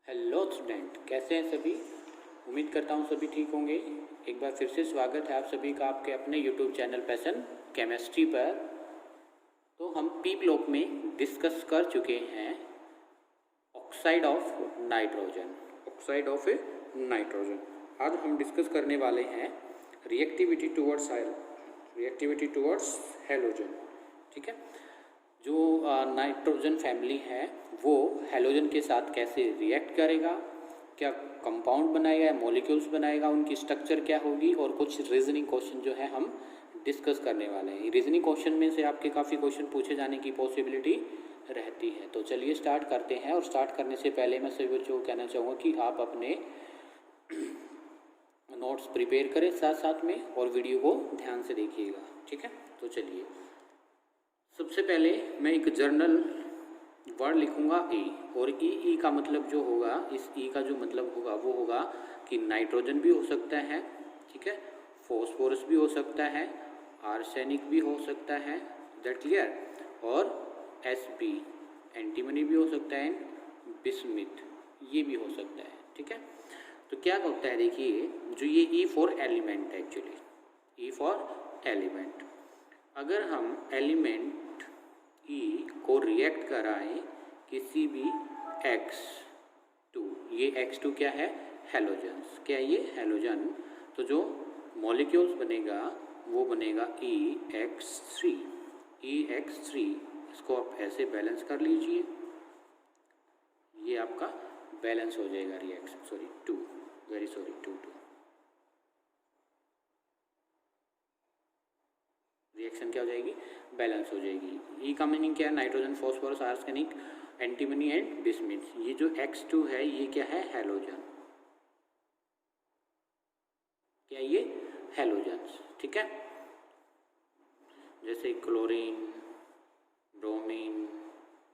Hello student, कैसे हैं सभी। उम्मीद करता हूँ सभी ठीक होंगे। एक बार फिर से स्वागत है आप सभी का आपके अपने यूट्यूब चैनल पैशन केमिस्ट्री पर। तो हम पी ब्लॉक में डिस्कस कर चुके हैं oxide of nitrogen. Oxide of nitrogen आज हम डिस्कस करने वाले हैं रिएक्टिविटी टुवर्ड्स हैलोजन। ठीक है, जो नाइट्रोजन फैमिली है वो हैलोजन के साथ कैसे रिएक्ट करेगा, क्या कंपाउंड बनाएगा, मॉलिक्यूल्स बनाएगा, उनकी स्ट्रक्चर क्या होगी, और कुछ रीजनिंग क्वेश्चन जो है हम डिस्कस करने वाले हैं। रीजनिंग क्वेश्चन में से आपके काफ़ी क्वेश्चन पूछे जाने की पॉसिबिलिटी रहती है। तो चलिए स्टार्ट करते हैं। और स्टार्ट करने से पहले मैं सभी बच्चों को कहना चाहूँगा कि आप अपने नोट्स प्रिपेयर करें साथ साथ में, और वीडियो को ध्यान से देखिएगा। ठीक है, तो चलिए सबसे पहले मैं एक जर्नल वर्ड लिखूंगा ई, और ई का मतलब जो होगा, इस ई का जो मतलब होगा वो होगा कि नाइट्रोजन भी हो सकता है, ठीक है, फॉस्फोरस भी हो सकता है, आर्सेनिक भी हो सकता है, दैट क्लियर, और एसबी एंटीमनी भी हो सकता है, बिस्मिथ ये भी हो सकता है। ठीक है, तो क्या होता है देखिए, जो ये ई फॉर एलिमेंट है, एक्चुअली ई फॉर एलिमेंट, अगर हम एलिमेंट ई को रिएक्ट कराएं किसी भी X2, ये X2 क्या है, हैलोजन्स, क्या ये हैलोजन, तो जो मॉलिक्यूल्स बनेगा वो बनेगा EX3। EX3 इसको आप ऐसे बैलेंस कर लीजिए, ये आपका बैलेंस हो जाएगा reaction, sorry 2, very sorry 2 reaction क्या हो जाएगी, बैलेंस हो जाएगी। ई का मीनिंग क्या है, nitrogen, phosphorus, arsenic, antimony and bismuth. ये जो X2 है ये क्या है, हैलोजन, क्या ये हैलोजन्स। ठीक है, जैसे क्लोरीन, ब्रोमीन,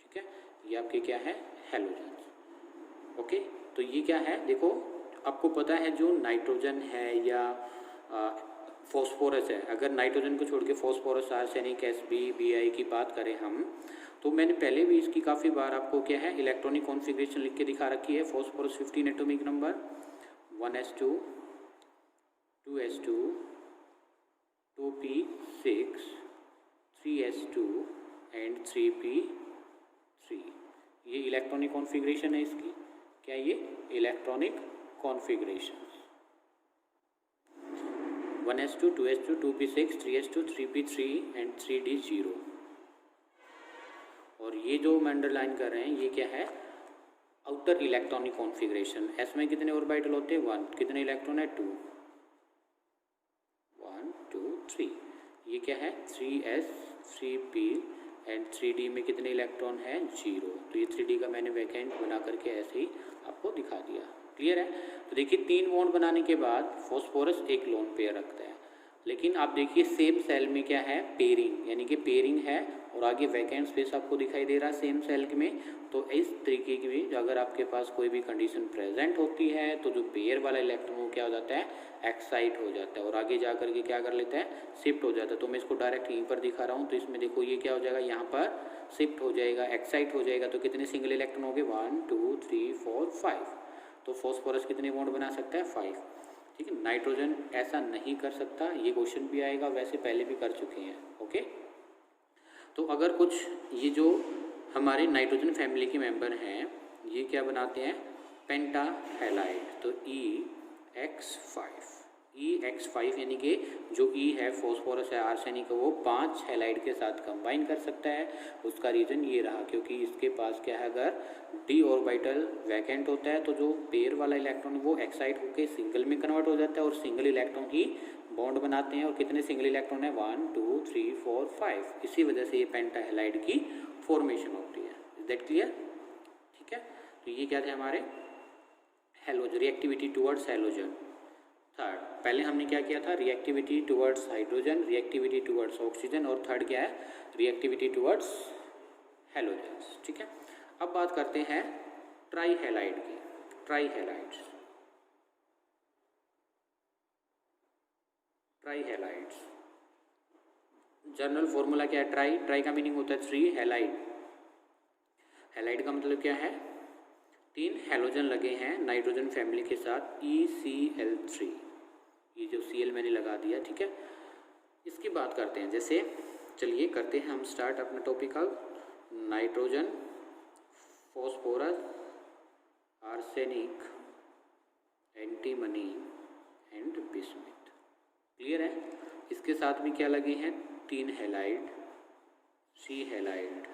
ठीक है, ये आपके क्या है, हैलोजन्स। ओके, तो ये क्या है, देखो आपको पता है जो नाइट्रोजन है या फॉस्फोरस है, अगर नाइट्रोजन को छोड़ के फॉस्फोरस, आर्सेनिक, एसबी, बीआई की बात करें हम, तो मैंने पहले भी इसकी काफ़ी बार आपको क्या है इलेक्ट्रॉनिक कॉन्फ़िगरेशन लिख के दिखा रखी है। Phosphorus 15 atomic number, 1s2, 2s2, 2p6, 3s2 and 3p3। ये इलेक्ट्रॉनिक कॉन्फ़िगरेशन है इसकी, क्या ये electronic configuration, 1s2, 2s2, 2p6, 3s2, 3p3 and 3d0। और ये जो हम अंडरलाइन कर रहे हैं ये क्या है, आउटर इलेक्ट्रॉनिक कॉन्फ़िगरेशन। एस में कितने ऑर्बिटल होते हैं, 1, कितने इलेक्ट्रॉन है, 2, 1 2 3। ये क्या है, 3s 3p एंड 3d में कितने इलेक्ट्रॉन है, 0। तो ये 3d का मैंने वैकेंट बना करके ऐसे ही आपको दिखा दिया। क्लियर है, तो देखिए 3 बॉन्ड बनाने के बाद फॉस्फोरस एक लोन पेयर रखता है, लेकिन आप देखिए सेम सेल में क्या है, पेयरिंग, यानी कि पेयरिंग है, और आगे वैकेंट स्पेस आपको दिखाई दे रहा है सेम सेल में। तो इस तरीके की भी अगर आपके पास कोई भी कंडीशन प्रेजेंट होती है तो जो पेयर वाला इलेक्ट्रॉन वो क्या हो जाता है, एक्साइट हो जाता है, और आगे जा करके क्या कर लेता है, शिफ्ट हो जाता है। तो मैं इसको डायरेक्ट यहीं पर दिखा रहा हूँ, तो इसमें देखो ये क्या हो जाएगा, यहाँ पर शिफ्ट हो जाएगा, एक्साइट हो जाएगा। तो कितने सिंगल इलेक्ट्रॉन हो गए, 1 2 3 4 5। तो फॉस्फोरस कितने बॉन्ड बना सकता है, 5। ठीक है, नाइट्रोजन ऐसा नहीं कर सकता, ये क्वेश्चन भी आएगा, वैसे पहले भी कर चुके हैं। ओके, तो अगर कुछ ये जो हमारे नाइट्रोजन फैमिली के मेंबर हैं ये क्या बनाते हैं, पेंटा हैलाइड, तो EX5 यानी कि जो ई है, फॉस्फोरस है, आर्सेनिक है, वो 5 हैलाइड के साथ कंबाइन कर सकता है। उसका रीज़न ये रहा क्योंकि इसके पास क्या है, अगर डी ऑर्बिटल वैकेंट होता है तो जो पेयर वाला इलेक्ट्रॉन वो एक्साइट होकर सिंगल में कन्वर्ट हो जाता है, और सिंगल इलेक्ट्रॉन ही बॉन्ड बनाते हैं। और कितने सिंगल इलेक्ट्रॉन है, 1 2 3 4 5। इसी वजह से ये पेंटा हैलाइड की फॉर्मेशन होती है। Is that clear? ठीक है, तो ये क्या थे हमारे halogen, reactivity towards halogen. Third, पहले हमने क्या किया था, reactivity towards hydrogen, reactivity towards oxygen, और थर्ड क्या है, रिएक्टिविटी टुवर्ड्स हैलोजन्स। ठीक है, अब बात करते हैं ट्राई हैलाइड की। Try halides, try halides general formula क्या है, ट्राई का मीनिंग होता है 3, हैलाइड, हैलाइड का मतलब क्या है, 3 हैलोजन लगे हैं नाइट्रोजन फैमिली के साथ ECl3, ये जो Cl मैंने लगा दिया, ठीक है। इसकी बात करते हैं, जैसे चलिए करते हैं हम स्टार्ट अपना टॉपिक। अब nitrogen, phosphorus, arsenic, antimony and bismuth. Clear है। इसके साथ भी क्या लगे हैं, 3 हैलाइड, C हैलाइड।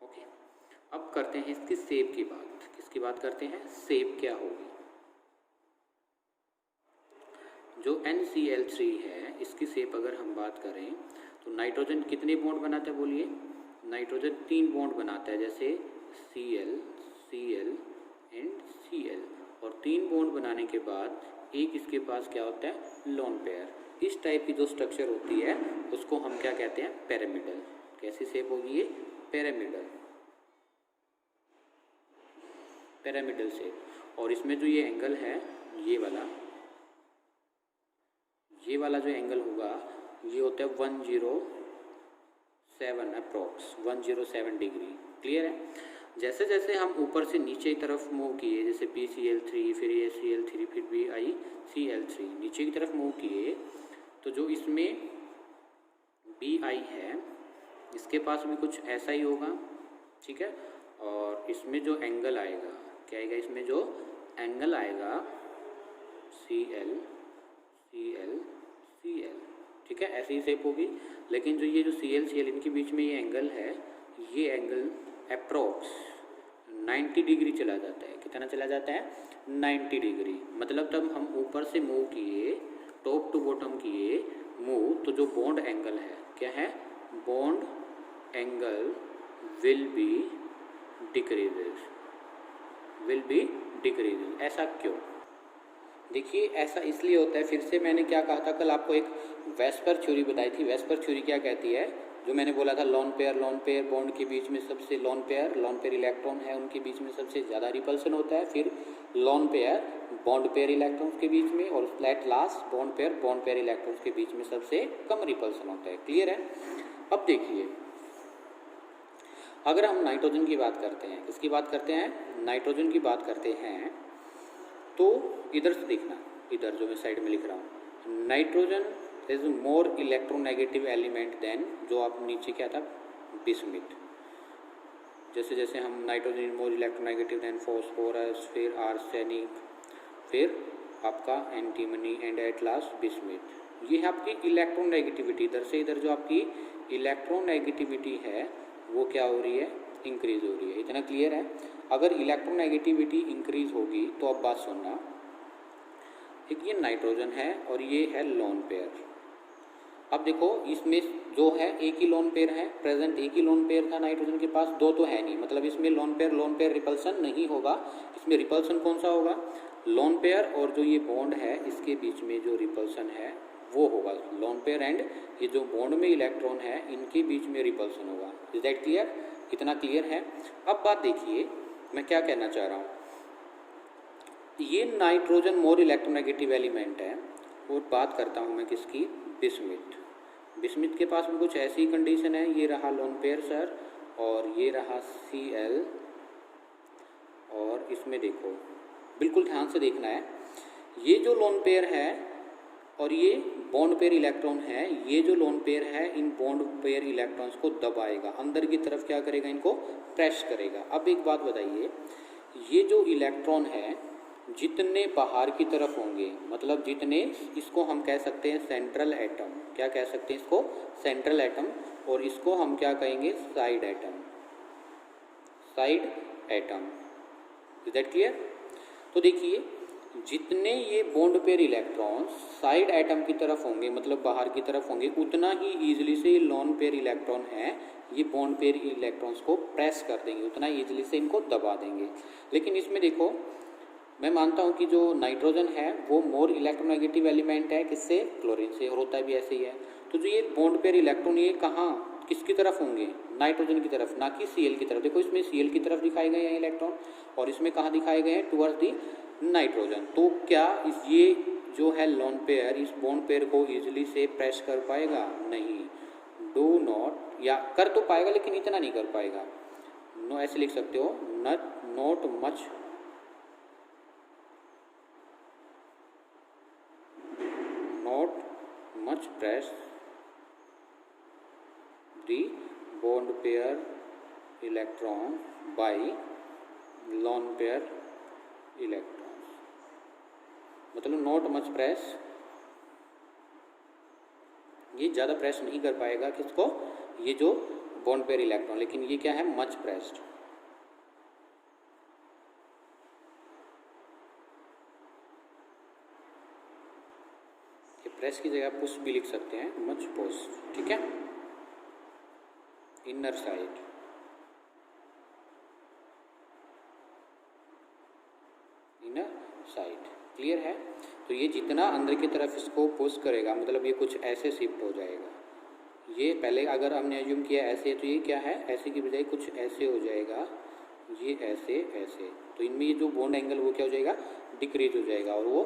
ओके, अब करते हैं इसकी शेप की बात। किसकी बात करते हैं, शेप क्या होगी। जो NCl3 है, इसकी शेप अगर हम बात करें तो नाइट्रोजन कितने बॉन्ड बनाता है, बोलिए। नाइट्रोजन 3 बॉन्ड बनाता है, जैसे Cl, Cl एंड Cl। और 3 बॉन्ड बनाने के बाद एक इसके पास क्या होता है, लोन पेयर। इस टाइप की जो स्ट्रक्चर होती है उसको हम क्या कहते हैं, पिरामिडल। कैसी शेप होगी ये, पिरामिडल, पिरामिडल शेप। और इसमें जो ये एंगल है, ये वाला जो एंगल होगा ये होता है 107 अप्रॉक्स, 107 डिग्री। क्लियर है। जैसे जैसे हम ऊपर से नीचे की तरफ मूव किए, जैसे PCl3, फिर ACl3, फिर BiCl3, नीचे की तरफ मूव किए, तो जो इसमें Bi है इसके पास भी कुछ ऐसा ही होगा, ठीक है। और इसमें जो एंगल आएगा, क्या आएगा, इसमें जो एंगल आएगा Cl, Cl, Cl, ठीक है। ऐसी शेप होगी। लेकिन जो ये जो Cl, Cl इनके बीच में ये एंगल है, ये एंगल अप्रॉक्स 90 डिग्री चला जाता है। कितना चला जाता है, 90 डिग्री। मतलब तब हम ऊपर से मूव किए, टॉप टू बॉटम किए मूव, तो जो बॉन्ड एंगल है, क्या है, bond angle will be decreases. ऐसा क्यों, देखिए ऐसा इसलिए होता है। फिर से मैंने क्या कहा था कल आपको, एक वेस्पर थ्योरी बताई थी। वेस्पर थ्योरी क्या कहती है, जो मैंने बोला था लोन पेयर बॉन्ड के बीच में सबसे लोन पेयर इलेक्ट्रॉन है, उनके बीच में सबसे ज़्यादा रिपल्सन होता है। फिर lone pair bond pair electrons के बीच में, और at last bond pair electrons के बीच में सबसे कम रिपल्सन होता है। क्लियर है। अब देखिए, अगर हम नाइट्रोजन की बात करते हैं, किसकी बात करते हैं, नाइट्रोजन की बात करते हैं, तो इधर से देखना, इधर जो मैं साइड में लिख रहा हूँ, nitrogen is more electronegative element than, जो आप नीचे क्या था, बिस्मिथ। जैसे जैसे हम nitrogen more electronegative than phosphorus, फिर आर्सेनिक, फिर आपका antimony and at last bismuth. ये है आपकी इलेक्ट्रोनेगेटिविटी। इधर से इधर जो आपकी इलेक्ट्रोनेगेटिविटी है वो क्या हो रही है, इंक्रीज हो रही है। इतना क्लियर है। अगर इलेक्ट्रोनेगेटिविटी इंक्रीज होगी तो अब बात सुनना, एक ये नाइट्रोजन है और ये है लोन पेयर। अब देखो इसमें जो है एक ही लोन पेयर है, प्रेजेंट एक ही लोन पेयर था नाइट्रोजन के पास, दो तो है नहीं। मतलब इसमें लोन पेयर रिपल्सन नहीं होगा। इसमें रिपल्सन कौन सा होगा, लोन पेयर और जो ये बॉन्ड है इसके बीच में जो रिपल्सन है वो होगा लोन पेयर एंड ये जो बॉन्ड में इलेक्ट्रॉन है इनके बीच में रिपल्सन होगा। इज दैट क्लियर, इतना क्लियर है। अब बात देखिए मैं क्या कहना चाह रहा हूँ, ये नाइट्रोजन मोर इलेक्ट्रोनेगेटिव एलिमेंट है। और बात करता हूँ मैं किसकी, बिस्मिथ के पास में कुछ ऐसी कंडीशन है। ये रहा लोन पेयर सर, और ये रहा Cl, और इसमें देखो बिल्कुल ध्यान से देखना है, ये जो लोन पेयर है और ये बॉन्ड पेयर इलेक्ट्रॉन है, ये जो लोन पेयर है इन बॉन्ड पेयर इलेक्ट्रॉन्स को दबाएगा, अंदर की तरफ क्या करेगा, इनको प्रेस करेगा। अब एक बात बताइए, ये जो इलेक्ट्रॉन है जितने बाहर की तरफ होंगे, मतलब जितने, इसको हम कह सकते हैं सेंट्रल एटम, क्या कह सकते हैं इसको, सेंट्रल एटम, और इसको हम क्या कहेंगे, side atom. Is that clear. तो देखिए जितने ये bond pair electrons side atom की तरफ होंगे, मतलब बाहर की तरफ होंगे, उतना ही ईजिली से लोन पेयर इलेक्ट्रॉन है ये बॉन्ड पेयर इलेक्ट्रॉन्स को प्रेस कर देंगे, उतना ईजिली से इनको दबा देंगे। लेकिन इसमें देखो मैं मानता हूँ कि जो नाइट्रोजन है वो मोर इलेक्ट्रोनेगेटिव एलिमेंट है, किससे, क्लोरीन से, और होता भी ऐसे ही है। तो जो ये बॉन्ड पेयर इलेक्ट्रॉन ये कहाँ, किसकी तरफ होंगे, नाइट्रोजन की तरफ, ना कि Cl की तरफ। देखो इसमें Cl की तरफ दिखाए गए हैं इलेक्ट्रॉन, और इसमें कहाँ दिखाए गए हैं, टुवर्ड्स दी नाइट्रोजन। तो क्या ये जो है लोन पेयर इस बॉन्ड पेयर को ईजिली से प्रेस कर पाएगा, नहीं। डू नॉट या कर तो पाएगा लेकिन इतना नहीं कर पाएगा। नो ऐसे लिख सकते हो, not much press the bond pair electron by loan pair electrons. मतलब नॉट मच प्रेस, ये ज़्यादा प्रेस नहीं कर पाएगा किसको, ये जो बॉन्ड पेयर इलेक्ट्रॉन, लेकिन ये क्या है, मच प्रेस्ड। ये प्रेस की जगह पुश भी लिख सकते हैं, मच पुश, ठीक है। Inner side, inner side, clear है। तो ये जितना अंदर की तरफ इसको पुश करेगा, मतलब ये कुछ ऐसे शिफ्ट हो जाएगा। ये पहले अगर हमने अज्यूम किया ऐसे, तो ये क्या है, ऐसे की बजाय कुछ ऐसे हो जाएगा, ये ऐसे ऐसे। तो इनमें ये जो बॉन्ड एंगल वो क्या हो जाएगा, डिक्रीज हो जाएगा, और वो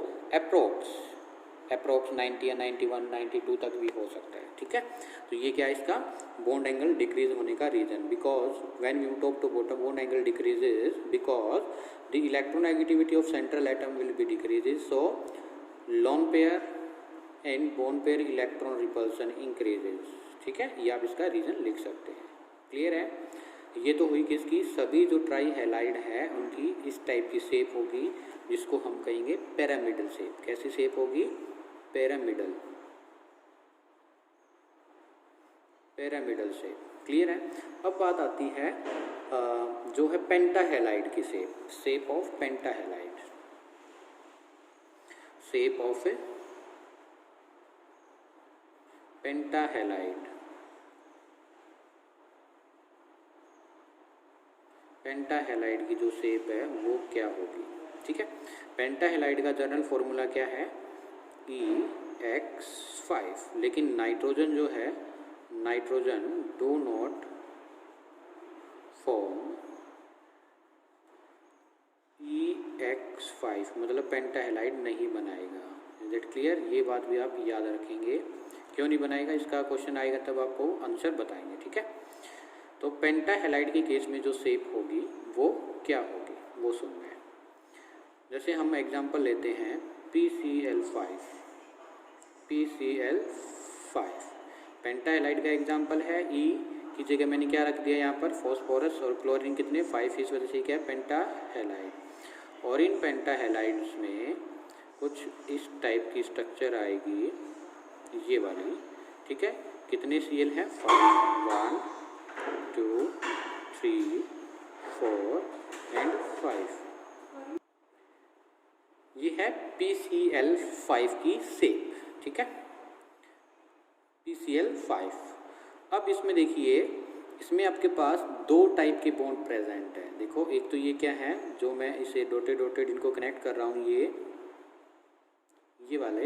अप्रोक्स 90 या 91, 92 तक भी हो सकता है, ठीक है। तो ये क्या है इसका बॉन्ड एंगल डिक्रीज होने का reason, because when you top to bottom bond angle decreases because the electronegativity of central atom will be decreases, so lone pair and bond pair electron repulsion increases, ठीक है। ये आप इसका reason लिख सकते हैं, क्लियर है। ये तो हुई किसकी, सभी जो ट्राई हैलाइड है उनकी इस टाइप की शेप होगी, जिसको हम कहेंगे पिरामिडल शेप। कैसी शेप होगी, पिरामिडल शेप, क्लियर है। अब बात आती है जो है पेंटाहेलाइड की shape of pentahalide, shape of pentahalide. Pentahalide की जो शेप है वो क्या होगी, ठीक है। पेंटाहेलाइड का जनरल फॉर्मूला क्या है, EX5, लेकिन नाइट्रोजन जो है, nitrogen do not form EX5, मतलब पेंटाहेलाइड नहीं बनाएगा। इज इट क्लियर, ये बात भी आप याद रखेंगे। क्यों नहीं बनाएगा, इसका क्वेश्चन आएगा तब आपको आंसर बताएंगे, ठीक है। तो पेंटाहेलाइड के केस में जो शेप होगी वो क्या होगी, वो सुनना है। जैसे हम एग्जांपल लेते हैं PCl5, पेंटाहेलाइड का एग्जांपल है। E की जगह मैंने क्या रख दिया यहाँ पर, फॉस्फोरस, और क्लोरीन कितने 5, इस वजह से क्या है पेंटाहेलाइड। और इन पेंटाहेलाइड्स में कुछ इस टाइप की स्ट्रक्चर आएगी, ये वाली, ठीक है। कितने Cl हैं, 5, 1 2 3 4 एंड 5। ये है PCl5 की शेप, ठीक है, PCl5। अब इसमें देखिए, इसमें आपके पास दो टाइप के बॉन्ड प्रेजेंट है। देखो, एक तो ये क्या है, जो मैं इसे डॉटेड इनको कनेक्ट कर रहा हूँ, ये वाले,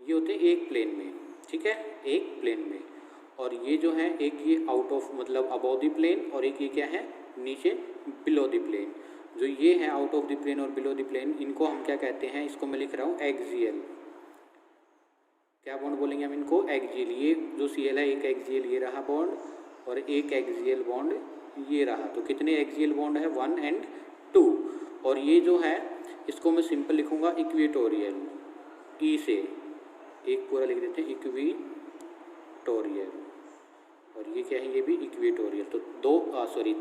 ये होते हैं एक प्लेन में, ठीक है, एक प्लेन में। और ये जो है, एक ये आउट ऑफ मतलब अबव द प्लेन, और एक ये क्या है, नीचे बिलो द प्लेन। जो ये है आउट ऑफ द प्लेन और बिलो द प्लेन, इनको हम क्या कहते हैं, इसको मैं लिख रहा हूँ एक्सियल। क्या बॉन्ड बोलेंगे हम इनको, एक्सियल। ये जो Cl है, एक एक्सियल ये रहा बॉन्ड, और एक एक्सियल बॉन्ड ये रहा। तो कितने एक्सियल बॉन्ड है, 1 and 2। और ये जो है, इसको मैं सिंपल लिखूंगा इक्वेटोरियल, ई से एक पूरा लिख देते हैं, इक्वेटोरियल। और ये क्या है, ये भी इक्वेटोरियल। तो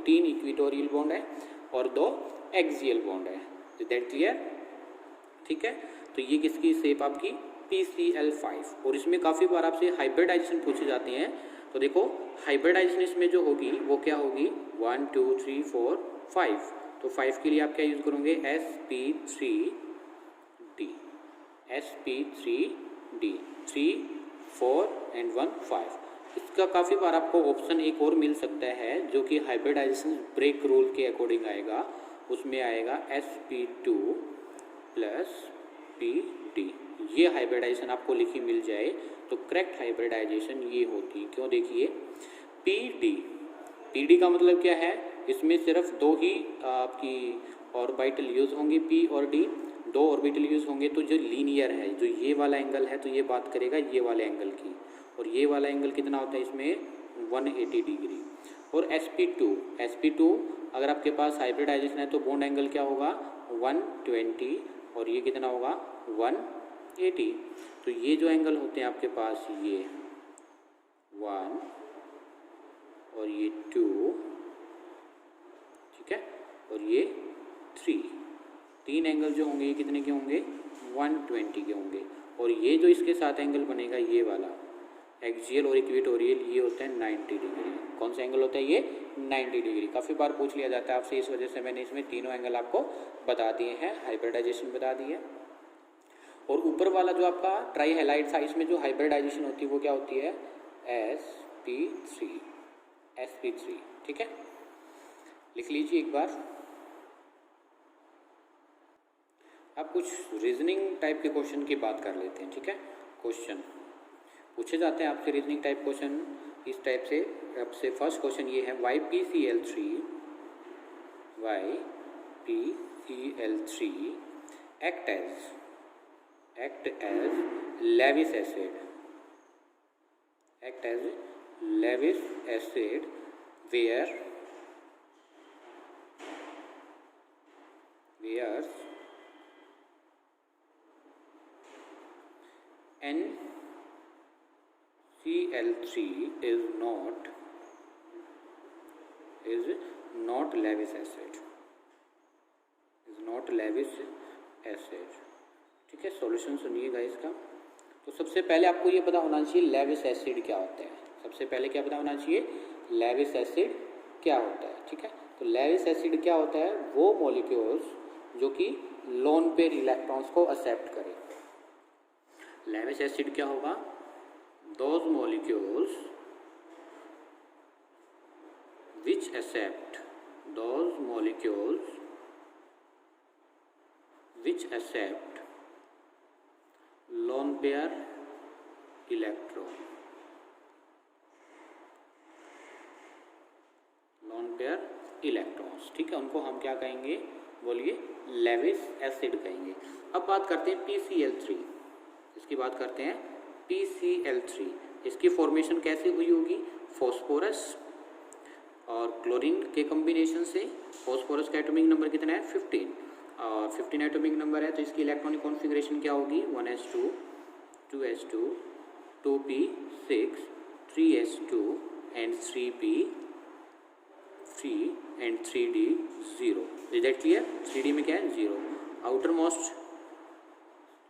3 इक्वेटोरियल बॉन्ड है और 2 एक्सियल बॉन्ड है। इज दैट क्लियर, ठीक है। तो ये किसकी शेप आपकी PCl5। और इसमें काफ़ी बार आपसे हाइब्रिडाइजेशन पूछे जाते हैं। तो देखो, हाइब्रिडाइजेशन इसमें जो होगी वो क्या होगी, 1 2 3 4 5। तो 5 के लिए आप क्या यूज़ करोगे, sp3d 3 4 एंड 1 5। इसका काफ़ी बार आपको ऑप्शन एक और मिल सकता है, जो कि हाइब्रिडाइजेशन ब्रेक रूल के अकॉर्डिंग आएगा। उसमें आएगा sp2 + pd। ये हाइब्रिडाइजेशन आपको लिखी मिल जाए तो करेक्ट हाइब्रिडाइजेशन ये होती। क्यों, देखिए pd का मतलब क्या है, इसमें सिर्फ 2 ही आपकी ऑर्बिटल यूज़ होंगे, p और d, 2 ऑर्बिटल यूज़ होंगे। तो जो लीनियर है, जो ये वाला एंगल है, तो ये बात करेगा ये वाले एंगल की। और ये वाला एंगल कितना होता है इसमें, 180 डिग्री। और sp2 अगर आपके पास हाइब्रिडाइजेशन है तो बॉन्ड एंगल क्या होगा 120 और ये कितना होगा 180। तो ये जो एंगल होते हैं आपके पास ये 1 और ये 2, ठीक है, और ये 3, तीन एंगल जो होंगे ये कितने के होंगे 120 के होंगे। और ये जो इसके साथ एंगल बनेगा ये वाला एक्सियल और इक्वेटोरियल ये होता है 90 डिग्री। कौन सा एंगल होता है ये 90 डिग्री। काफ़ी बार पूछ लिया जाता है आपसे, इस वजह से मैंने इसमें तीनों एंगल आपको बता दिए हैं, हाइब्रिडाइजेशन बता दी है। और ऊपर वाला जो आपका ट्राई हाइलाइट था इसमें जो हाइब्रिडाइजेशन होती है वो क्या होती है sp3, ठीक है, लिख लीजिए एक बार। अब कुछ रीजनिंग टाइप के क्वेश्चन की बात कर लेते हैं, ठीक है। क्वेश्चन पूछे जाते हैं आपसे रीजनिंग टाइप क्वेश्चन इस टाइप से। आपसे फर्स्ट क्वेश्चन ये है YpCl3 act as Lewis acid where NCl3 is not Lewis acid, ठीक है। सॉल्यूशन सुनिएगा इसका। तो सबसे पहले आपको ये पता होना चाहिए लेविस एसिड क्या होता है। सबसे पहले क्या पता होना चाहिए लेविस एसिड क्या होता है, ठीक है। तो लेविस एसिड क्या होता है वो मॉलिक्यूल्स जो कि लोन पेयर इलेक्ट्रॉन्स को एक्सेप्ट करें। लेविस एसिड क्या होगा those molecules which accept lone pair electron, ठीक है, उनको हम क्या कहेंगे बोलिए लेविस एसिड कहेंगे। अब बात करते हैं PCl3, इसकी बात करते हैं PCl3। इसकी फॉर्मेशन कैसे हुई होगी फॉस्फोरस और क्लोरीन के कॉम्बिनेशन से। फॉस्फोरस का एटॉमिक नंबर कितना है 15 और 15 एटॉमिक नंबर है, तो इसकी इलेक्ट्रॉनिक कॉन्फ़िगरेशन क्या होगी 1s2 2s2 2p6 3s2 and 3p3 and 3d0। Is that clear. 3d में क्या है 0। आउटर मोस्ट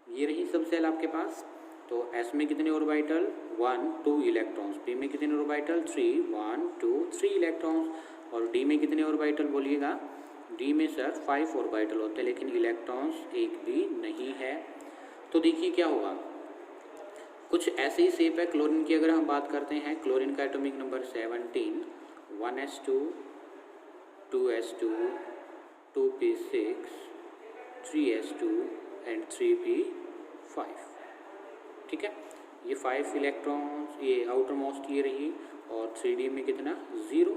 ये रही सब सेल आपके पास। तो S में कितने ऑर्बिटल 1 2 इलेक्ट्रॉन्स, P में कितने ऑर्बिटल 3 1 2 3 इलेक्ट्रॉन्स और D में कितने ऑर्बिटल बोलिएगा। D में सर 5 ऑर्बिटल होते हैं लेकिन इलेक्ट्रॉन्स एक भी नहीं है। तो देखिए क्या होगा, कुछ ऐसे ही शेप है क्लोरीन की। अगर हम बात करते हैं क्लोरीन का atomic number 17 1s2 2s2 2p6 3s2 and 3p5, ठीक है। ये 5 इलेक्ट्रॉन्स ये आउटर मोस्ट ये रही और 3d में कितना 0।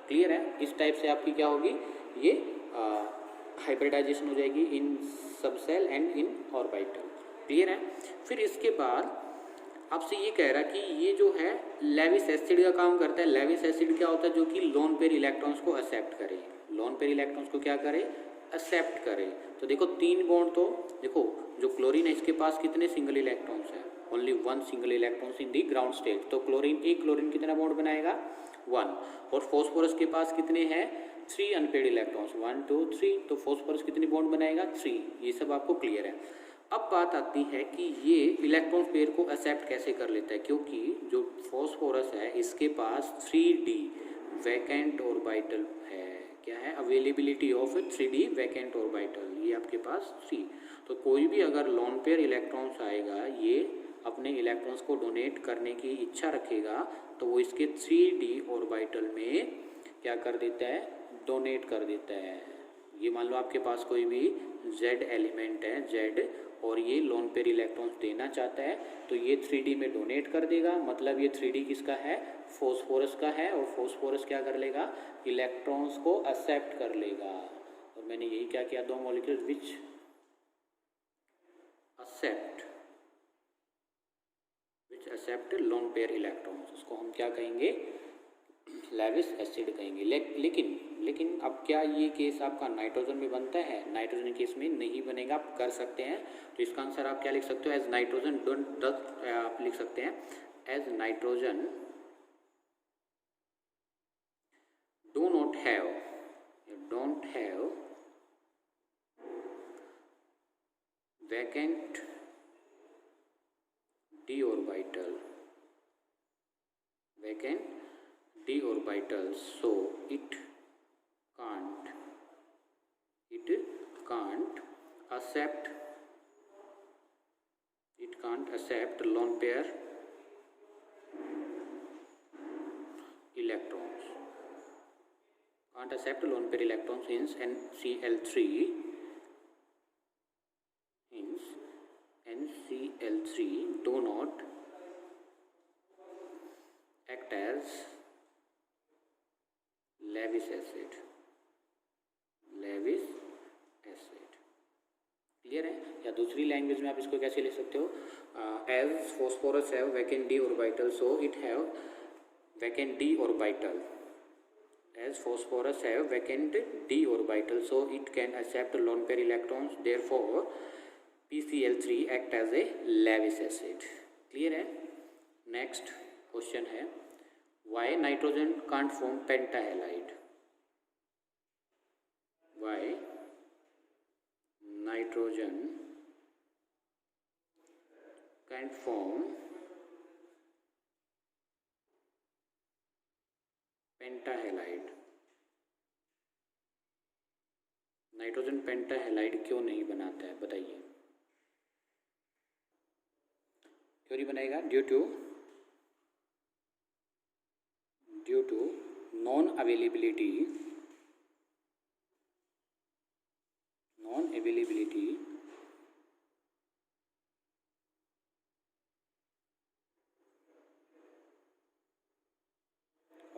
क्लियर है। इस टाइप से आपकी क्या होगी ये हाइब्रिडाइजेशन हो जाएगी in subshell and in orbital. Clear है। फिर इसके बाद आपसे ये कह रहा कि ये जो है लेविस एसिड का काम करता है। लेविस एसिड क्या होता है जो कि लोन पेयर इलेक्ट्रॉन्स को एक्सेप्ट करे, लोन पेयर इलेक्ट्रॉन्स को क्या करे एक्सेप्ट करे। तो देखो 3 बॉन्ड, तो देखो जो क्लोरीन है इसके पास कितने सिंगल इलेक्ट्रॉन्स हैं, only 1 single electrons in the ground state. तो क्लोरीन कितना बॉन्ड बनाएगा 1। और फॉस्फोरस के पास कितने हैं 3 अनपेड इलेक्ट्रॉन्स 1 2 3। तो फॉस्फोरस कितनी बॉन्ड बनाएगा 3। ये सब आपको क्लियर है। अब बात आती है कि ये इलेक्ट्रॉन पेयर को एक्सेप्ट कैसे कर लेता है, क्योंकि जो फॉस्फोरस है इसके पास 3d वैकेंट ऑर्बिटल है। क्या है availability of 3d vacant orbital, ये आपके पास 3। तो कोई भी अगर लोन पेयर इलेक्ट्रॉन्स आएगा ये अपने इलेक्ट्रॉन्स को डोनेट करने की इच्छा रखेगा तो वो इसके 3d ऑर्बिटल में क्या कर देता है डोनेट कर देता है। ये मान लो आपके पास कोई भी z एलिमेंट है z और ये लोन पेयर इलेक्ट्रॉन्स देना चाहता है तो ये 3d में डोनेट कर देगा। मतलब ये 3d किसका है फॉस्फोरस का है और फॉस्फोरस क्या कर लेगा इलेक्ट्रॉन्स को एक्सेप्ट कर लेगा। और मैंने यही क्या किया 2 molecules which accept lone pair electrons, उसको हम क्या कहेंगे, लेविस एसिड कहेंगे। लेकिन अब क्या ये केस आपका नाइट्रोजन में बनता है? नाइट्रोजन केस में नहीं बनेगा, आप कर सकते हैं। तो इसका आंसर आप क्या लिख सकते हो, एज नाइट्रोजन डोंट, आप लिख सकते हैं as nitrogen don't have vacant d orbital, so it can't accept lone pair electrons. Can't accept lone pair electrons, hence NCl3 do not act as Lewis acid। Clear है? या दूसरी language में आप इसको कैसे लिख सकते हो, as phosphorus have vacant d orbital, so it have vacant d orbital. As phosphorus have vacant d orbital, so it can accept lone pair electrons, therefore PCl3 act as a Lewis acid। Clear है? Next question है, why nitrogen can't form pentahalide? Why nitrogen can't form pentahalide? Nitrogen pentahalide क्यों नहीं बनाता है, बताइए। क्यों नहीं बनाएगा? Due to non availability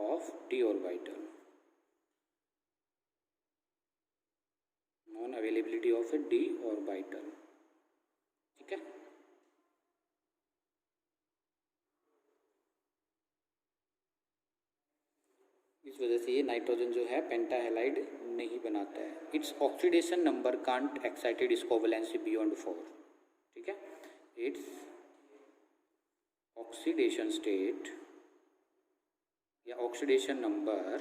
of d orbital, non availability of a d orbital। ठीक है, इस वजह से ये नाइट्रोजन जो है पेंटाहेलाइड नहीं बनाता है। Its oxidation number can't excited इस कोवैलेंसी बियॉन्ड 4। ठीक है, इट्स ऑक्सीडेशन स्टेट या oxidation number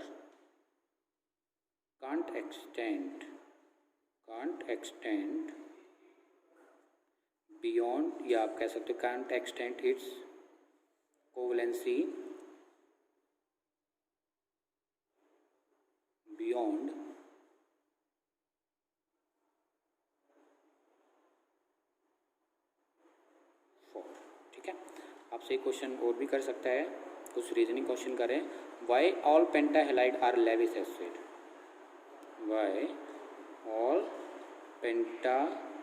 can't extend beyond, या आप कह सकते हो can't extend it's covalency beyond 4। ठीक है, आपसे एक क्वेश्चन और भी कर सकता है, कुछ रीजनिंग क्वेश्चन करें। Why all pentahalide are Lewis acid? Why all pentahalide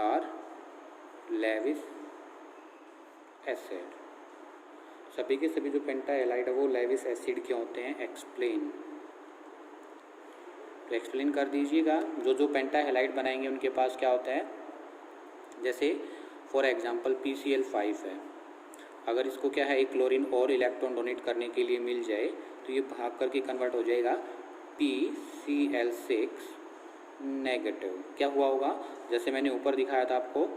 are Lewis acid? सभी के सभी जो पेंटाहेलाइड है वो लेविस एसिड क्यों होते हैं, एक्सप्लेन। तो एक्सप्लेन कर दीजिएगा। जो पेंटाहेलाइड बनाएंगे उनके पास क्या होता है, जैसे फॉर एग्जांपल PCl5 है, अगर इसको क्या है एक क्लोरीन और इलेक्ट्रॉन डोनेट करने के लिए मिल जाए तो ये भाग करके कन्वर्ट हो जाएगा PCl6 नेगेटिव। क्या हुआ होगा, जैसे मैंने ऊपर दिखाया था आपको,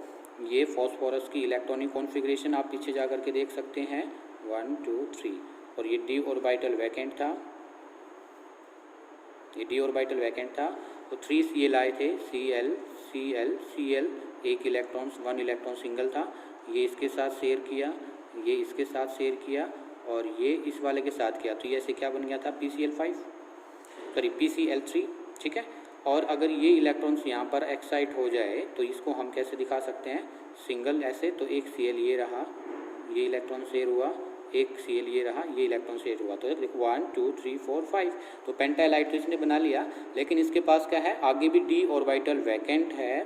ये फॉस्फोरस की इलेक्ट्रॉनिक कॉन्फ़िगरेशन आप पीछे जा करके देख सकते हैं 1 2 3, और ये d ऑर्बिटल वैकेंट था, तो 3 Cl आए थे, Cl एक इलेक्ट्रॉन 1 इलेक्ट्रॉन सिंगल था, ये इसके साथ शेयर किया, ये इसके साथ शेयर किया, और ये इस वाले के साथ किया, तो ये ऐसे क्या बन गया था PCl3। ठीक है, और अगर ये इलेक्ट्रॉन्स यहाँ पर एक्साइट हो जाए तो इसको हम कैसे दिखा सकते हैं, सिंगल ऐसे, तो एक Cl ये रहा, ये इलेक्ट्रॉन शेयर हुआ, एक Cl ये रहा, ये इलेक्ट्रॉन शेयर हुआ, तो देखो 1 2 3 4 5, तो पेंटाहेलाइड तो इसने बना लिया, लेकिन इसके पास क्या है, आगे भी d ऑर्बिटल वैकेंट है,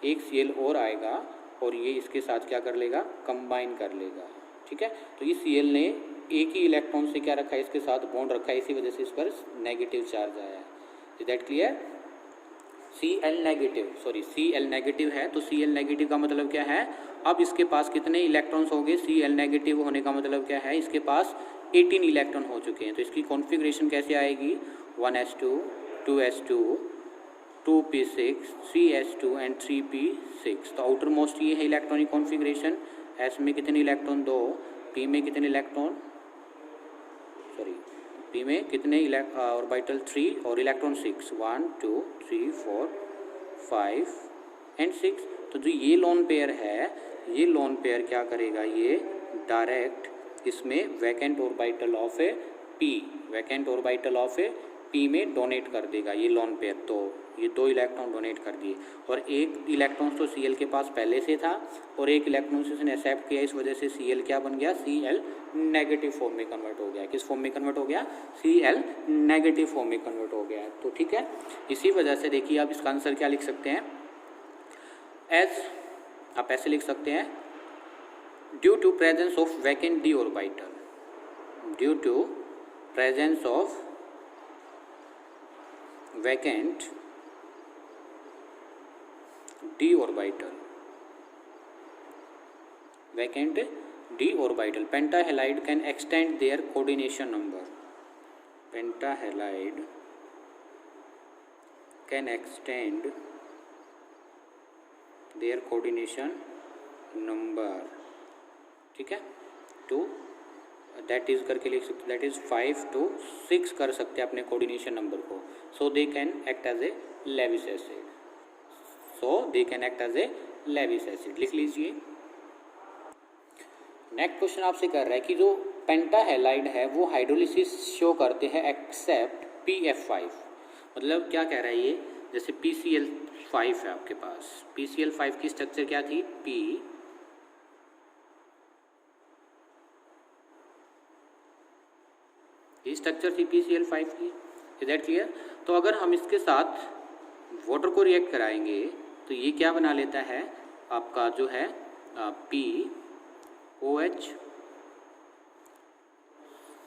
एक Cl और आएगा और ये इसके साथ क्या कर लेगा, कंबाइन कर लेगा। ठीक है, तो इस Cl ने एक ही इलेक्ट्रॉन से क्या रखा है, इसके साथ बॉन्ड रखा है, इसी वजह से इस पर नेगेटिव चार्ज आया है। Is that clear? Cl negative, sorry Cl negative है, तो Cl नेगेटिव का मतलब क्या है, अब इसके पास कितने इलेक्ट्रॉन्स हो गए, Cl नेगेटिव होने का मतलब क्या है, इसके पास 18 इलेक्ट्रॉन हो चुके हैं। तो इसकी कॉन्फ़िगरेशन कैसे आएगी, 1s2, 2s2, 2p6, 3s2 and 3p6। तो आउटर मोस्ट ये है इलेक्ट्रॉनिक कॉन्फ़िगरेशन। s में कितने इलेक्ट्रॉन, 2, p में कितने इलेक्ट्रॉन, सॉरी p में कितने ऑर्बिटल 3 और इलेक्ट्रॉन 6, 1 2 3 4 5 एंड 6। तो जो ये लोन पेयर है, ये लोन पेयर क्या करेगा, ये डायरेक्ट इसमें vacant orbital of A p, vacant orbital of A p में डोनेट कर देगा ये लोन पेयर। तो ये 2 इलेक्ट्रॉन डोनेट कर दिए, और एक इलेक्ट्रॉन तो Cl के पास पहले से था और एक इलेक्ट्रॉन से उसने एक्सेप्ट किया, इस वजह से Cl क्या बन गया, Cl नेगेटिव फॉर्म में कन्वर्ट हो गया। किस फॉर्म में कन्वर्ट हो गया, Cl नेगेटिव फॉर्म में कन्वर्ट हो गया। तो ठीक है, इसी वजह से देखिए आप इसका आंसर क्या लिख सकते हैं, एज आप ऐसे लिख सकते हैं, due to presence of vacant d orbital, due to presence of vacant d orbital, vacant d orbital, pentahalide can extend their coordination number, pentahalide can extend their coordination number, ठीक है। तो दैट इज करके लिख सकते, that is 5 to 6 कर सकते हैं अपने कोऑर्डिनेशन नंबर को। So they can act as a Lewis acid, so they can act as a Lewis acid, लिख लीजिए। नेक्स्ट क्वेश्चन आपसे कर रहा है कि जो पेंटाहेलाइड है वो हाइड्रोलिसिस शो करते हैं एक्सेप्ट PF5, मतलब क्या कह रहा है ये, जैसे PCl5 है आपके पास, PCl5 की स्ट्रक्चर क्या थी, ये स्ट्रक्चर थी PCl5 की, इज दैट क्लियर। तो अगर हम इसके साथ वाटर को रिएक्ट कराएंगे तो ये क्या बना लेता है आपका जो है POH,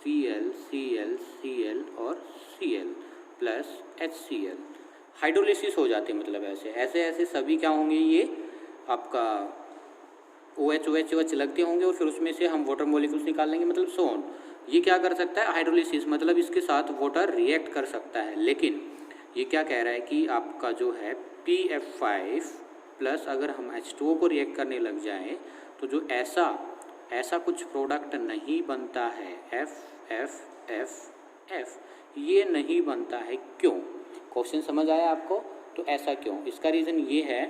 Cl, Cl, Cl और Cl प्लस HCl, हाइड्रोलिसिस हो जाते हैं, मतलब ऐसे ऐसे ऐसे सभी क्या होंगे, ये आपका OH लगते होंगे और फिर उसमें से हम वाटर मॉलिक्यूल्स निकाल लेंगे, मतलब सोन। ये क्या कर सकता है, हाइड्रोलिसिस, मतलब इसके साथ वाटर रिएक्ट कर सकता है। लेकिन ये क्या कह रहा है कि आपका जो है PF5 प्लस अगर हम H2O को रिएक्ट करने लग जाएं तो जो ऐसा कुछ प्रोडक्ट नहीं बनता है, FF ये नहीं बनता है। क्यों, क्वेश्चन समझ आया आपको, तो ऐसा क्यों, इसका रीज़न ये है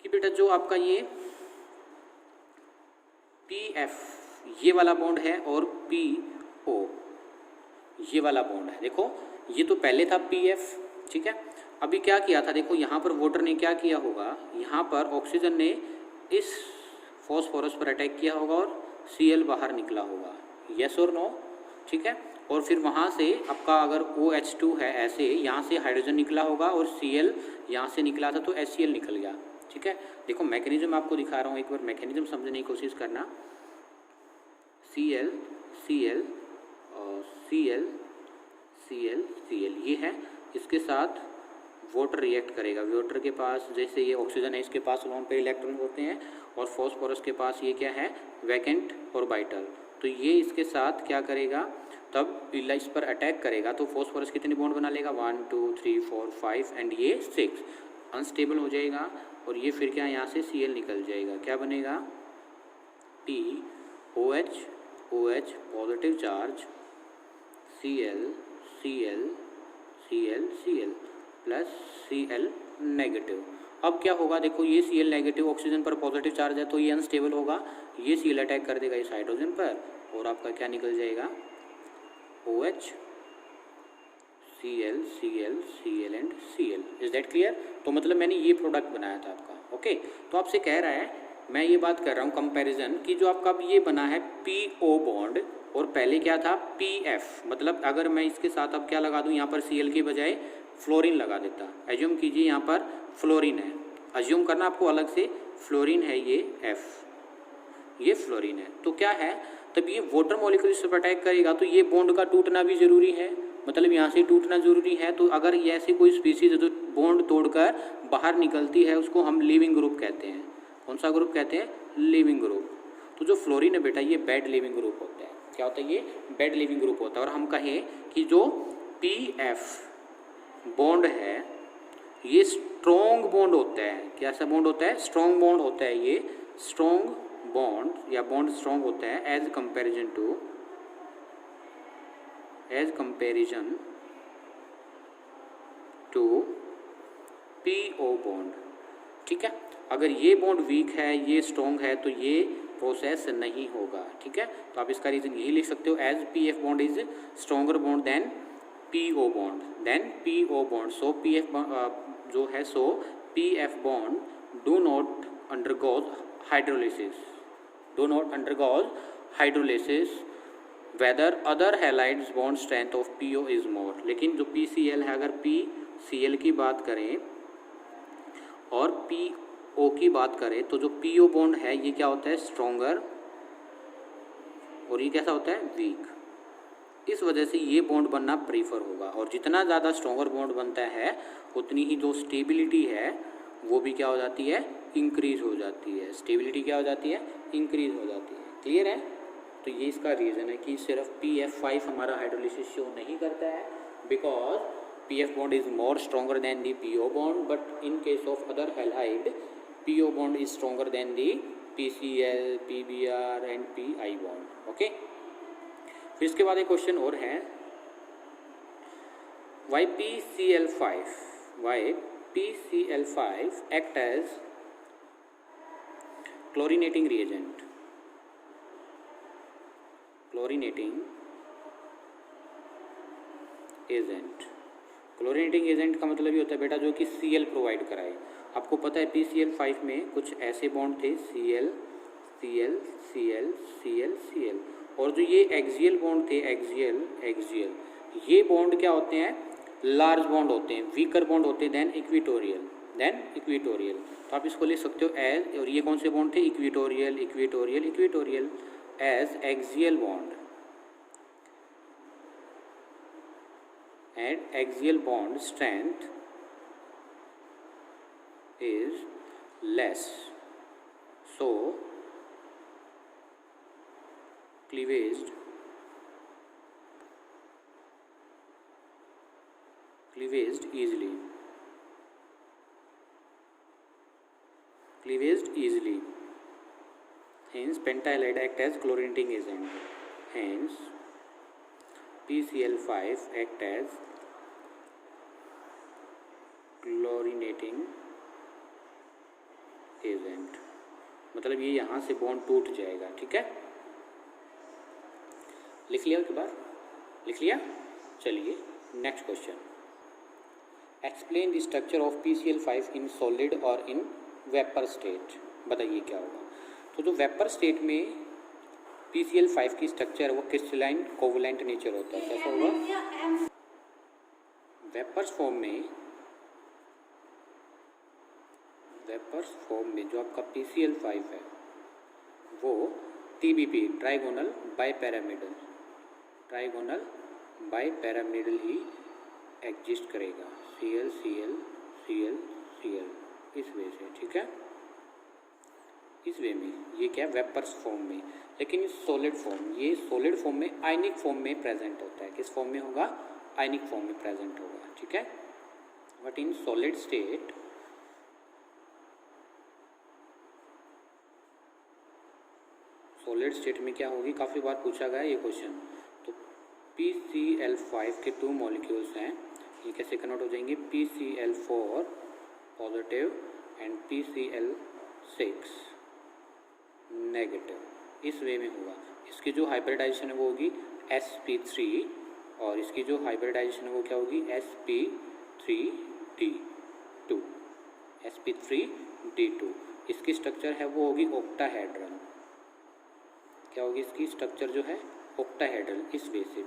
कि बेटा जो आपका ये PF ये वाला बॉन्ड है और PO ये वाला बॉन्ड है, देखो ये तो पहले था PF, ठीक है। अभी क्या किया था, देखो यहाँ पर वाटर ने क्या किया होगा, यहाँ पर ऑक्सीजन ने इस फॉस्फोरस पर अटैक किया होगा और Cl बाहर निकला होगा, यस और नो, ठीक है। और फिर वहाँ से आपका अगर OH2 है, ऐसे यहाँ से हाइड्रोजन निकला होगा और Cl यहाँ से निकला था तो HCl निकल गया, ठीक है। देखो मैकेनिज्म आपको दिखा रहा हूँ, एक बार मैकेनिज्म समझने की कोशिश करना। Cl Cl और Cl Cl Cl ये है, इसके साथ वाटर रिएक्ट करेगा, वाटर के पास जैसे ये ऑक्सीजन है, इसके पास लोन पेयर इलेक्ट्रॉन होते हैं और फॉस्फोरस के पास ये क्या है, वैकेंट ऑर्बिटल। तो ये इसके साथ क्या करेगा, तब इस पर अटैक करेगा तो फॉस्फोरस कितने बॉन्ड बना लेगा, 1 2 3 4 5 एंड ये 6, अनस्टेबल हो जाएगा और ये फिर क्या यहाँ से Cl निकल जाएगा, क्या बनेगा, POH OH positive charge, Cl Cl Cl Cl plus Cl negative. अब क्या होगा, देखो ये Cl नेगेटिव ऑक्सीजन पर पॉजिटिव चार्ज है तो ये अनस्टेबल होगा, ये Cl अटैक कर देगा इस हाइड्रोजन पर और आपका क्या निकल जाएगा, OH Cl Cl Cl and Cl, is that clear. तो मतलब मैंने ये प्रोडक्ट बनाया था आपका, ओके। तो आपसे कह रहा है, मैं ये बात कर रहा हूँ कंपैरिजन कि जो आपका अब ये बना है PO बॉन्ड और पहले क्या था PF, मतलब अगर मैं इसके साथ अब क्या लगा दूँ, यहाँ पर Cl के बजाय फ्लोरीन लगा देता, एज्यूम कीजिए यहाँ पर फ्लोरीन है, एज्यूम करना आपको अलग से, फ्लोरीन है ये F, ये फ्लोरीन है, तो क्या है, तब ये वाटर मॉलिक्यूल इस पर अटैक करेगा तो ये बॉन्ड का टूटना भी जरूरी है, मतलब यहाँ से टूटना जरूरी है। तो अगर ये ऐसी कोई स्पीसीज जो बॉन्ड तोड़कर बाहर निकलती है उसको हम लीविंग ग्रुप कहते हैं। कौन सा ग्रुप कहते हैं? Leaving group. तो जो फ्लोरीन है बेटा ये बेड लीविंग ग्रुप होता है। क्या होता है? ये बेड लीविंग ग्रुप होता है। और हम कहें कि जो PF बॉन्ड है ये स्ट्रॉन्ग बॉन्ड होता है। कैसा बॉन्ड होता है? स्ट्रॉन्ग बॉन्ड होता है। ये स्ट्रॉन्ग बॉन्ड या बॉन्ड स्ट्रॉन्ग होता है as comparison to PO bond. ठीक है, अगर ये बॉन्ड वीक है ये स्ट्रॉन्ग है तो ये प्रोसेस नहीं होगा। ठीक है, तो आप इसका रीजन यही लिख सकते हो as PF bond is stronger bond than PO bond. So PF जो है so PF bond do not undergoes hydrolysis whether other halides bond strength of PO is more. लेकिन जो PCl है, अगर PCl की बात करें और PO की बात करें तो जो PO बॉन्ड है ये क्या होता है? स्ट्रॉन्गर, और ये कैसा होता है? वीक। इस वजह से ये बॉन्ड बनना प्रीफर होगा। और जितना ज़्यादा स्ट्रॉन्गर बॉन्ड बनता है उतनी ही जो स्टेबिलिटी है वो भी क्या हो जाती है? इंक्रीज हो जाती है। स्टेबिलिटी क्या हो जाती है? इंक्रीज हो जाती है। क्लियर है? तो ये इसका रीज़न है कि सिर्फ PF5 हमारा हाइड्रोलिसिस शो नहीं करता है because PF bond is more stronger than the PO bond, but in case of other halide PO bond is stronger than the PCl, PBr and PI bond. Okay, फिर इसके बाद एक question और है, why PCl5 act as chlorinating reagent. Chlorinating agent का मतलब ये होता है बेटा जो कि Cl प्रोवाइड कराए। आपको पता है PCl5 में कुछ ऐसे बॉन्ड थे Cl, और जो ये एक्सियल बॉन्ड थे एक्सियल ये बॉन्ड क्या होते हैं? लार्ज बॉन्ड होते हैं, वीकर बॉन्ड होते हैं देन इक्वेटोरियल। तो आप इसको लिख सकते हो एज, और ये कौन से बॉन्ड थे? Equatorial as axial bond, and axial bond strength is less, so cleavaged easily, hence pentahalide act as chlorinating agent, hence PCl5 act as chlorinating agent. मतलब ये यहाँ से बॉन्ड टूट जाएगा। ठीक है, लिख लिया के बाद? लिख लिया। चलिए next question, explain the structure of PCl5 in solid और इन वेपर स्टेट। बताइए क्या होगा? तो जो वेपर स्टेट में PCl5 की स्ट्रक्चर है वो क्रिस्टलाइन कोवलेंट नेचर होता है। कैसा होगा? वेपर्स फॉर्म में जो आपका PCl5 है वो TBP ट्राइगोनल बाइपैरामिडल ही एग्जिस्ट करेगा। Cl इस वे से। ठीक है, इस वे में ये क्या वेपर्स फॉर्म में, लेकिन सॉलिड फॉर्म में आयनिक फॉर्म में प्रेजेंट होता है। किस फॉर्म में होगा? आयनिक फॉर्म में प्रेजेंट होगा। ठीक है, बट इन सॉलिड स्टेट में क्या होगी? काफ़ी बार पूछा गया ये क्वेश्चन। तो PCl5 के 2 मॉलिक्यूल्स हैं, ये कैसे कन्वर्ट हो जाएंगे? PCl4 positive and PCl6 negative. इस वे में होगा। इसकी जो हाइब्रिडाइजेशन है वो होगी sp3 और इसकी जो हाइब्रिडाइजेशन है वो क्या होगी? sp3d2। इसकी स्ट्रक्चर है वो होगी ऑक्टाहेड्रल। क्या होगी इसकी स्ट्रक्चर जो है? ऑक्टाहेड्रल। इस वे से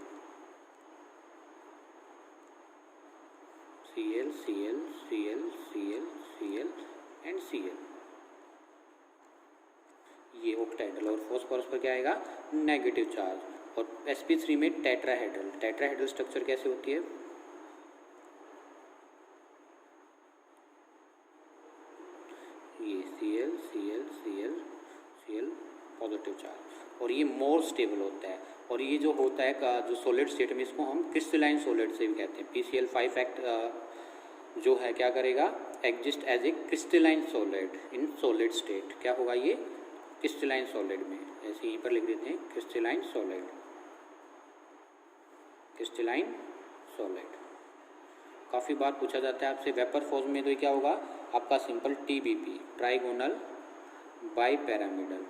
Cl एंड Cl, ये ऑक्टाहेड्रल। और फॉस्फोरस पर क्या आएगा? Negative charge. और sp3 में टेट्राहेड्रल स्ट्रक्चर कैसे होती है? और ये मोर स्टेबल होता है। और ये जो होता है जो सॉलिड स्टेट में, इसको हम क्रिस्टलाइन सॉलिड से भी कहते हैं। PCl5 एक्ट जो है क्या करेगा, exist as a crystalline solid in solid state. क्या होगा ये, क्रिस्टलाइन सॉलिड में, ऐसे यहीं पर लिख देते हैं क्रिस्टलाइन सॉलिड, क्रिस्टलाइन सॉलिड। काफ़ी बार पूछा जाता है आपसे वेपर फॉर्म में, तो ये क्या होगा आपका सिंपल TBP, ट्राइगोनल बाइपैरामिडल।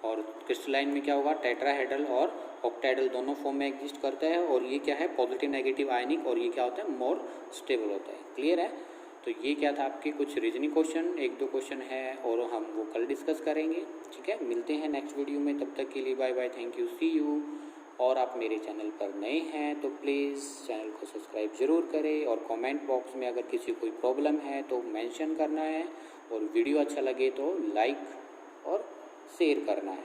और क्रिस्टलाइन में क्या होगा, टेट्राहेड्रल और ऑक्टाहेड्रल दोनों फॉर्म में एग्जिस्ट करता है। और ये क्या है, पॉजिटिव नेगेटिव आयनिक, और ये क्या होता है, मोर स्टेबल होता है। क्लियर है। तो ये क्या था आपके कुछ रीजनिंग क्वेश्चन, 1-2 क्वेश्चन है और हम वो कल डिस्कस करेंगे। ठीक है, मिलते हैं नेक्स्ट वीडियो में, तब तक के लिए bye bye, thank you, see you. और आप मेरे चैनल पर नए हैं तो प्लीज़ चैनल को सब्सक्राइब ज़रूर करें, और कमेंट बॉक्स में अगर किसी कोई प्रॉब्लम है तो मेंशन करना है, और वीडियो अच्छा लगे तो लाइक और शेयर करना है।